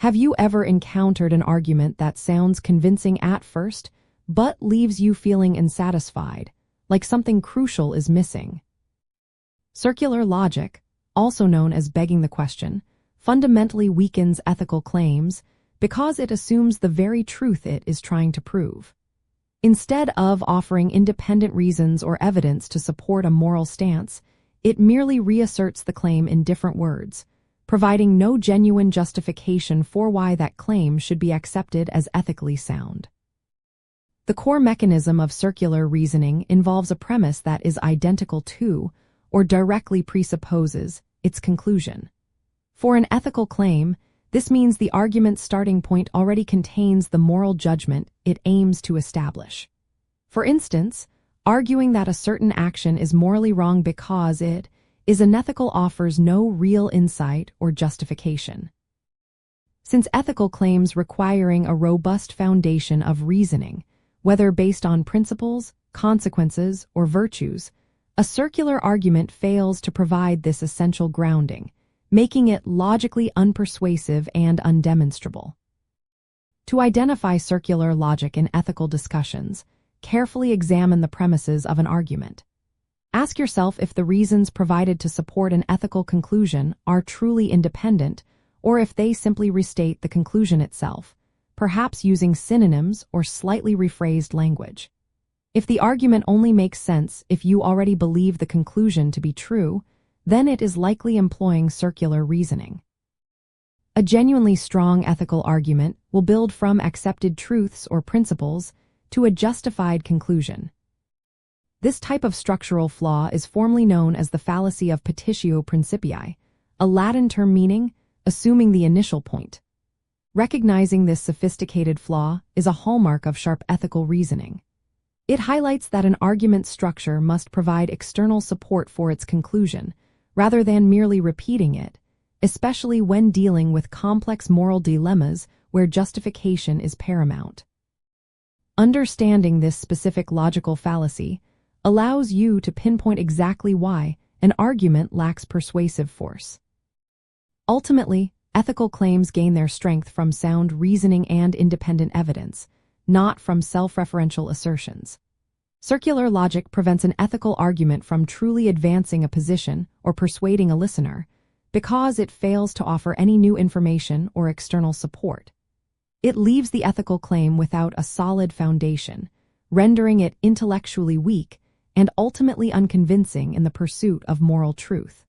Have you ever encountered an argument that sounds convincing at first, but leaves you feeling unsatisfied, like something crucial is missing? Circular logic, also known as begging the question, fundamentally weakens ethical claims because it assumes the very truth it is trying to prove. Instead of offering independent reasons or evidence to support a moral stance, it merely reasserts the claim in different words, providing no genuine justification for why that claim should be accepted as ethically sound. The core mechanism of circular reasoning involves a premise that is identical to, or directly presupposes, its conclusion. For an ethical claim, this means the argument's starting point already contains the moral judgment it aims to establish. For instance, arguing that a certain action is morally wrong because it is unethical offers no real insight or justification. Since ethical claims requiring a robust foundation of reasoning, whether based on principles, consequences, or virtues, a circular argument fails to provide this essential grounding, making it logically unpersuasive and undemonstrable. To identify circular logic in ethical discussions, carefully examine the premises of an argument. Ask yourself if the reasons provided to support an ethical conclusion are truly independent, or if they simply restate the conclusion itself, perhaps using synonyms or slightly rephrased language. If the argument only makes sense if you already believe the conclusion to be true, then it is likely employing circular reasoning. A genuinely strong ethical argument will build from accepted truths or principles to a justified conclusion. This type of structural flaw is formally known as the fallacy of petitio principii, a Latin term meaning assuming the initial point. Recognizing this sophisticated flaw is a hallmark of sharp ethical reasoning. It highlights that an argument's structure must provide external support for its conclusion, rather than merely repeating it, especially when dealing with complex moral dilemmas where justification is paramount. Understanding this specific logical fallacy allows you to pinpoint exactly why an argument lacks persuasive force. Ultimately, ethical claims gain their strength from sound reasoning and independent evidence, not from self-referential assertions. Circular logic prevents an ethical argument from truly advancing a position or persuading a listener because it fails to offer any new information or external support. It leaves the ethical claim without a solid foundation, rendering it intellectually weak and ultimately unconvincing in the pursuit of moral truth.